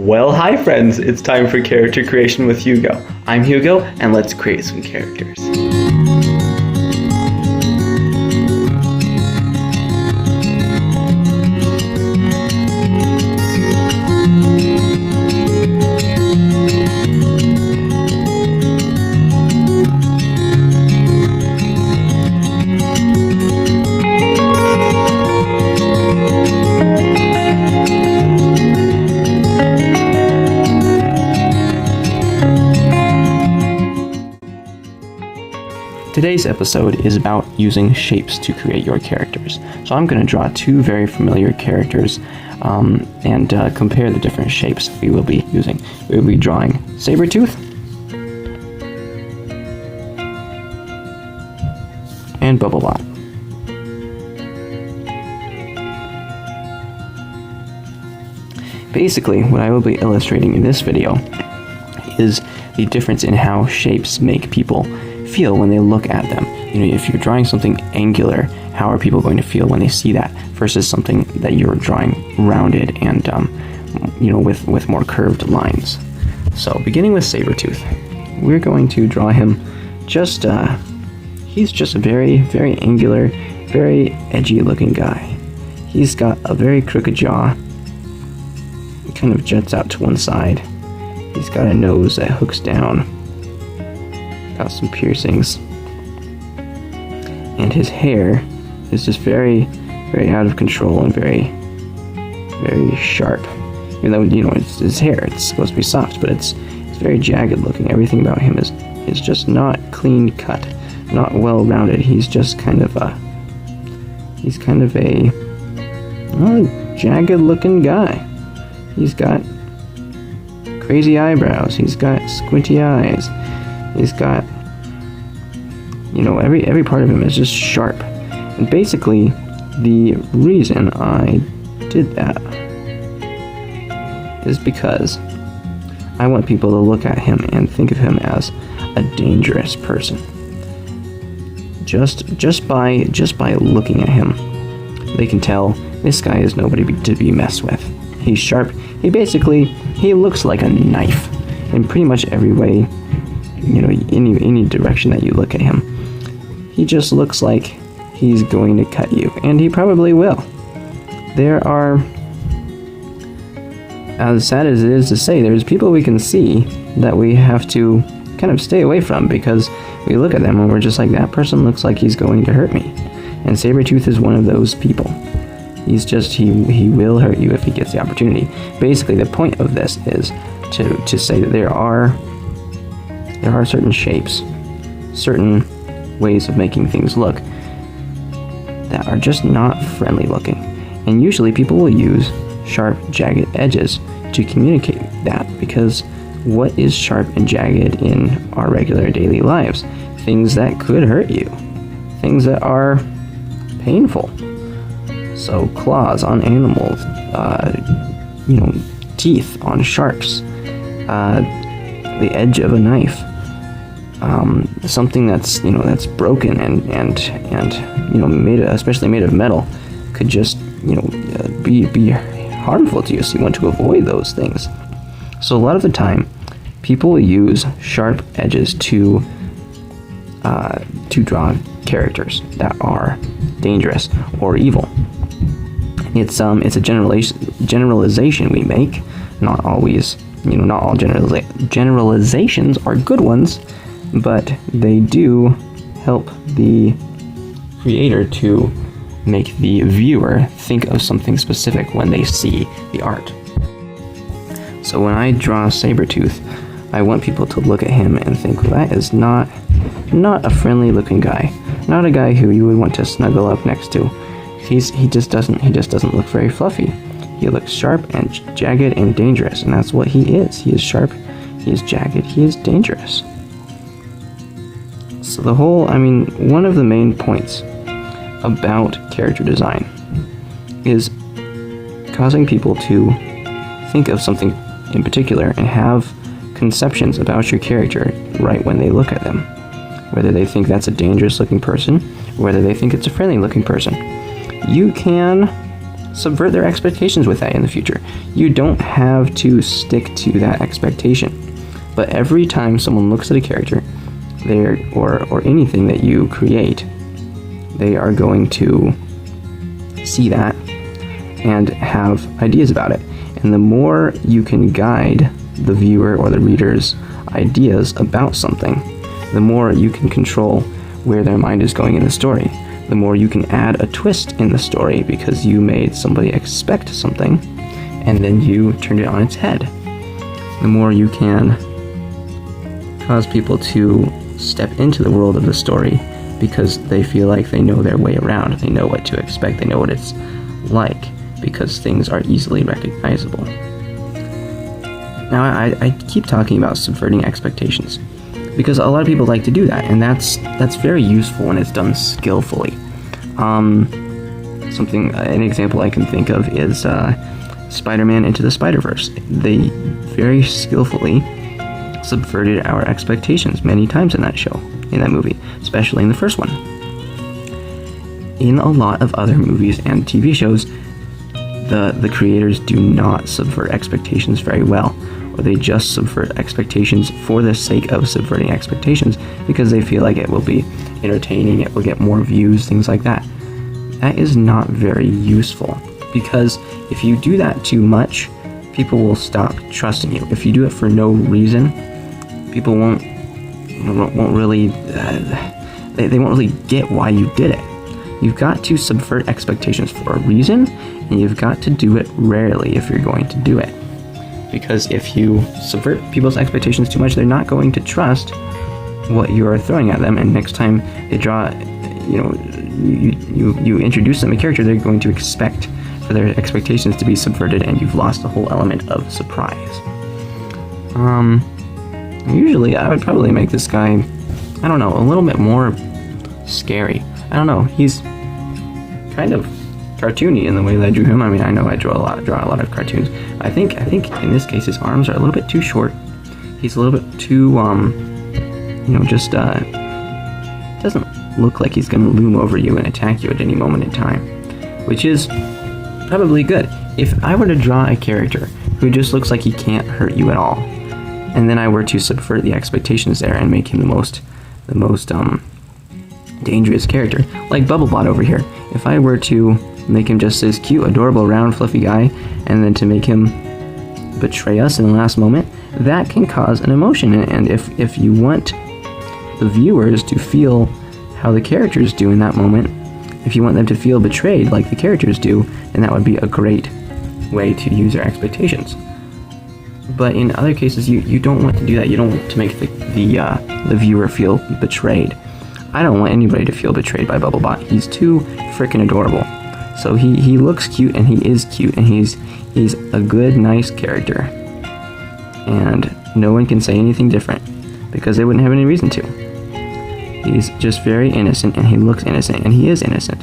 Well, hi friends, it's time for character creation with Hugo. I'm Hugo, and let's create some characters. Today's episode is about using shapes to create your characters. So I'm going to draw two very familiar characters and compare the different shapes we will be using. We will be drawing Sabretooth and Bubblebot. Basically, what I will be illustrating in this video is the difference in how shapes make people feel when they look at them. You know, if you're drawing something angular, how are people going to feel when they see that versus something that you're drawing rounded and with more curved lines. So beginning with Sabretooth, we're going to draw him he's just a very, very angular, very edgy looking guy. He's got a very crooked jaw. It kind of juts out to one side. He's got a nose that hooks down. Got some piercings, and his hair is just very, very out of control and very, very sharp. Even though it's his hair, it's supposed to be soft, but it's very jagged looking. Everything about him is just not clean cut, not well rounded. He's just kind of a jagged looking guy. He's got crazy eyebrows. He's got squinty eyes. He's got, every part of him is just sharp. And basically, the reason I did that is because I want people to look at him and think of him as a dangerous person. Just by looking at him, they can tell this guy is nobody to be messed with. He's sharp. He looks like a knife in pretty much every way. Any direction that you look at him, he just looks like he's going to cut you, and he probably will. There are, as sad as it is to say, there's people we can see that we have to kind of stay away from because we look at them and we're just like, that person looks like he's going to hurt me. And Sabretooth is one of those people. He will hurt you if he gets the opportunity. Basically, the point of this is to say that there are certain shapes, certain ways of making things look that are just not friendly looking. And usually people will use sharp, jagged edges to communicate that, because what is sharp and jagged in our regular daily lives? Things that could hurt you. Things that are painful. So claws on animals, teeth on sharks, the edge of a knife, something that's broken and especially made of metal, could just be harmful to you. So you want to avoid those things. So a lot of the time, people use sharp edges to draw characters that are dangerous or evil. It's a generalization we make. Not always. Not all generalizations are good ones, but they do help the creator to make the viewer think of something specific when they see the art. So when I draw Sabretooth, I want people to look at him and think, well, that is not a friendly looking guy, not a guy who you would want to snuggle up next to. He just doesn't look very fluffy. He looks sharp and jagged and dangerous, and that's what he is. He is sharp, he is jagged, he is dangerous. So one of the main points about character design is causing people to think of something in particular and have conceptions about your character right when they look at them. Whether they think that's a dangerous looking person, or whether they think it's a friendly looking person. You can subvert their expectations with that in the future. You don't have to stick to that expectation. But every time someone looks at a character or anything that you create, they are going to see that and have ideas about it. And the more you can guide the viewer or the reader's ideas about something, the more you can control where their mind is going in the story. The more you can add a twist in the story because you made somebody expect something and then you turned it on its head. The more you can cause people to step into the world of the story because they feel like they know their way around, they know what to expect, they know what it's like, because things are easily recognizable. Now, I keep talking about subverting expectations because a lot of people like to do that, and that's very useful when it's done skillfully. An example I can think of is Spider-Man Into the Spider-Verse. They very skillfully subverted our expectations many times in that movie, especially in the first one. In a lot of other movies and TV shows, the creators do not subvert expectations very well, or they just subvert expectations for the sake of subverting expectations because they feel like it will be entertaining, it will get more views, things like that. That is not very useful, because if you do that too much, people will stop trusting you. If you do it for no reason, people won't really they won't really get why you did it. You've got to subvert expectations for a reason, and you've got to do it rarely if you're going to do it. Because if you subvert people's expectations too much, they're not going to trust what you are throwing at them, and next time they draw, you introduce them a character, they're going to expect for their expectations to be subverted, and you've lost the whole element of surprise. Usually I would probably make this guy, I don't know, a little bit more scary. I don't know, he's kind of cartoony in the way that I drew him. I mean, I know I draw a lot of cartoons. I think in this case his arms are a little bit too short. He's a little bit too doesn't look like he's going to loom over you and attack you at any moment in time, which is probably good. If I were to draw a character who just looks like he can't hurt you at all, and then I were to subvert the expectations there and make him the most dangerous character, like Bubblebot over here. If I were to make him just this cute, adorable, round, fluffy guy, and then to make him betray us in the last moment, that can cause an emotion. And if you want the viewers to feel how the characters do in that moment, if you want them to feel betrayed like the characters do, then that would be a great way to use their expectations. But in other cases, you don't want to do that. You don't want to make the viewer feel betrayed. I don't want anybody to feel betrayed by Bubblebot. He's too freaking adorable. So he looks cute, and he is cute, and he's a good, nice character. And no one can say anything different, because they wouldn't have any reason to. He's just very innocent, and he looks innocent, and he is innocent.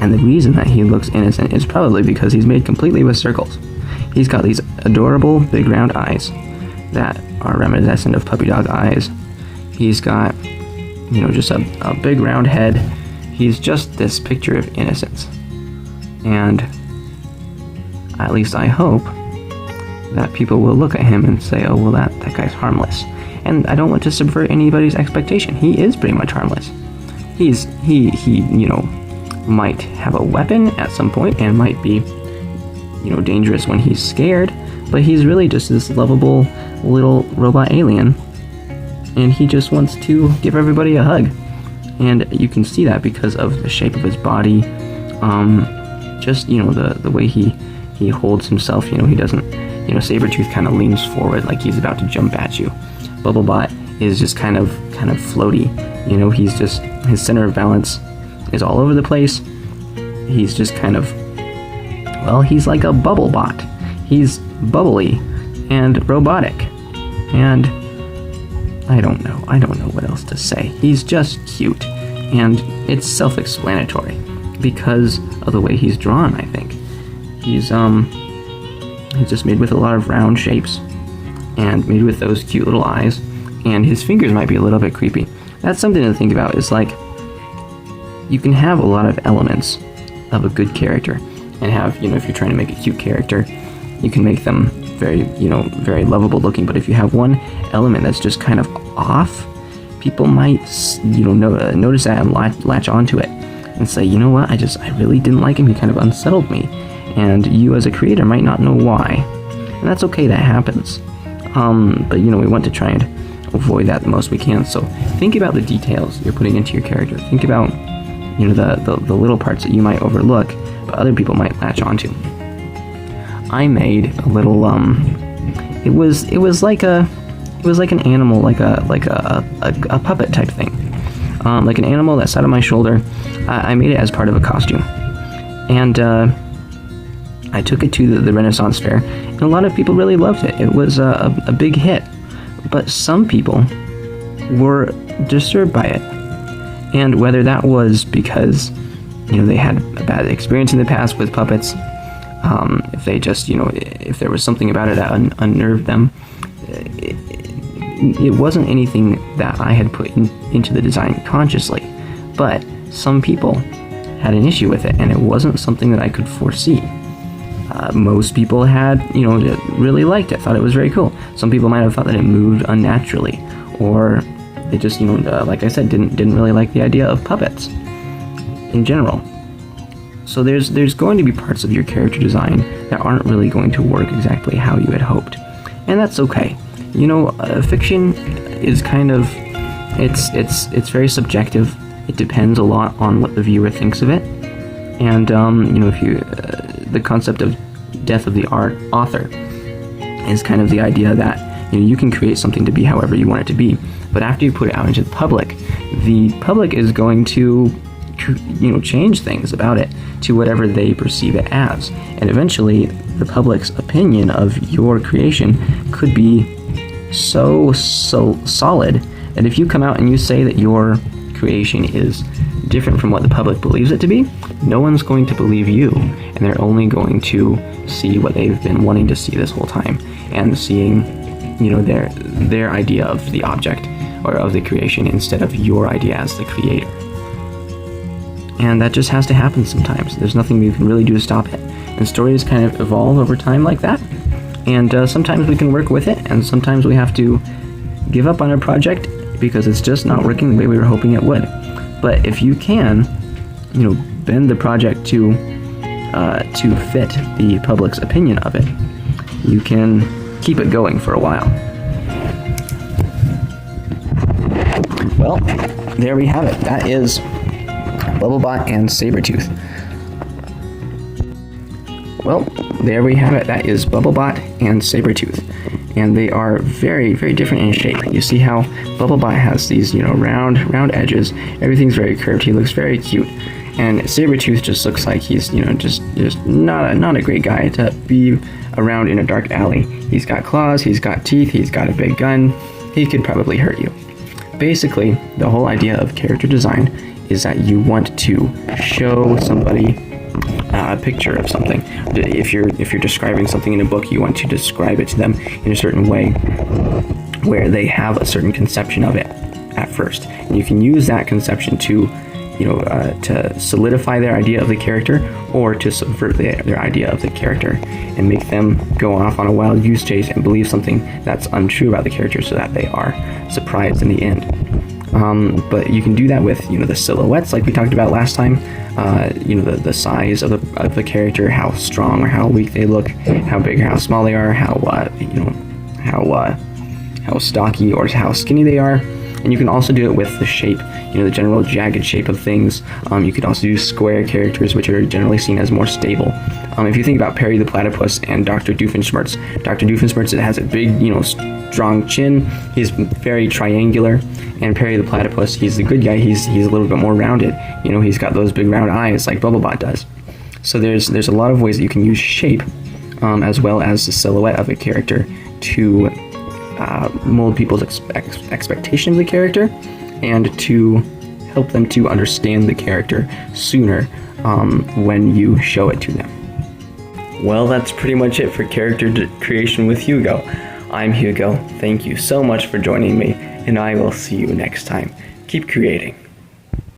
And the reason that he looks innocent is probably because he's made completely with circles. He's got these adorable big round eyes that are reminiscent of puppy dog eyes. He's got, just a big round head. He's just this picture of innocence. And at least I hope that people will look at him and say, oh, well, that guy's harmless. And I don't want to subvert anybody's expectation. He is pretty much harmless. He might have a weapon at some point and might be, dangerous when he's scared, but he's really just this lovable little robot alien, and he just wants to give everybody a hug. And you can see that because of the shape of his body, the way he holds himself. He doesn't, Sabretooth kind of leans forward like he's about to jump at you. Bubblebot is just kind of floaty. He's just, his center of balance is all over the place. He's just kind of, he's like a bubble bot. He's bubbly and robotic. And I don't know what else to say. He's just cute. And it's self-explanatory because of the way he's drawn, I think. He's just made with a lot of round shapes and made with those cute little eyes. And his fingers might be a little bit creepy. That's something to think about. Is like, you can have a lot of elements of a good character and have, if you're trying to make a cute character, you can make them very, very lovable looking. But if you have one element that's just kind of off, people might, notice that and latch onto it and say, you know what, I really didn't like him. He kind of unsettled me. And you as a creator might not know why. And that's okay, that happens. But we want to try and avoid that the most we can. So think about the details you're putting into your character. Think about, the little parts that you might overlook, but other people might latch onto. I made a little, it was like an animal, like a puppet type thing. Like an animal that sat on my shoulder. I made it as part of a costume. And, I took it to the Renaissance Fair, and a lot of people really loved it. It was a big hit, but some people were disturbed by it. And whether that was because, they had a bad experience in the past with puppets, if they just, if there was something about it that unnerved them, it wasn't anything that I had put into the design consciously, but some people had an issue with it, and it wasn't something that I could foresee. Most people had, really liked it, thought it was very cool. Some people might have thought that it moved unnaturally, or they just, like I said, didn't really like the idea of puppets in general. So there's going to be parts of your character design that aren't really going to work exactly how you had hoped, and that's okay. Fiction is kind of, it's very subjective. It depends a lot on what the viewer thinks of it, and if the concept of death of the author is kind of the idea that you can create something to be however you want it to be, but after you put it out into the public is going to change things about it to whatever they perceive it as, and eventually the public's opinion of your creation could be so solid that if you come out and you say that your creation is different from what the public believes it to be, no one's going to believe you, and they're only going to see what they've been wanting to see this whole time, and seeing their idea of the object or of the creation instead of your idea as the creator. And that just has to happen sometimes. There's nothing we can really do to stop it, and stories kind of evolve over time like that, and sometimes we can work with it, and sometimes we have to give up on a project because it's just not working the way we were hoping it would. But if you can, bend the project to fit the public's opinion of it, you can keep it going for a while. Well, there we have it. That is Bubblebot and Sabretooth. Well, there we have it. That is Bubblebot and Sabretooth. And they are very, very different in shape. You see how Bubblebot has these, round edges. Everything's very curved. He looks very cute. And Sabretooth just looks like he's, just not a great guy to be around in a dark alley. He's got claws, he's got teeth, he's got a big gun. He could probably hurt you. Basically, the whole idea of character design is that you want to show somebody a picture of something. If you're describing something in a book, you want to describe it to them in a certain way where they have a certain conception of it at first, and you can use that conception to to solidify their idea of the character, or to subvert their idea of the character and make them go off on a wild goose chase and believe something that's untrue about the character, so that they are surprised in the end. But you can do that with the silhouettes, like we talked about last time. The size of the character, how strong or how weak they look, how big or how small they are, how stocky or how skinny they are. And you can also do it with the shape, the general jagged shape of things. You could also do square characters, which are generally seen as more stable. If you think about Perry the Platypus and Dr. Doofenshmirtz, it has a big, strong chin. He's very triangular. And Perry the Platypus, he's the good guy. He's a little bit more rounded. He's got those big round eyes like Bubblebot does. So there's a lot of ways that you can use shape, as well as the silhouette of a character to mold people's expectation of the character, and to help them to understand the character sooner when you show it to them. Well, that's pretty much it for character creation with Hugo. I'm Hugo. Thank you so much for joining me, and I will see you next time. Keep creating.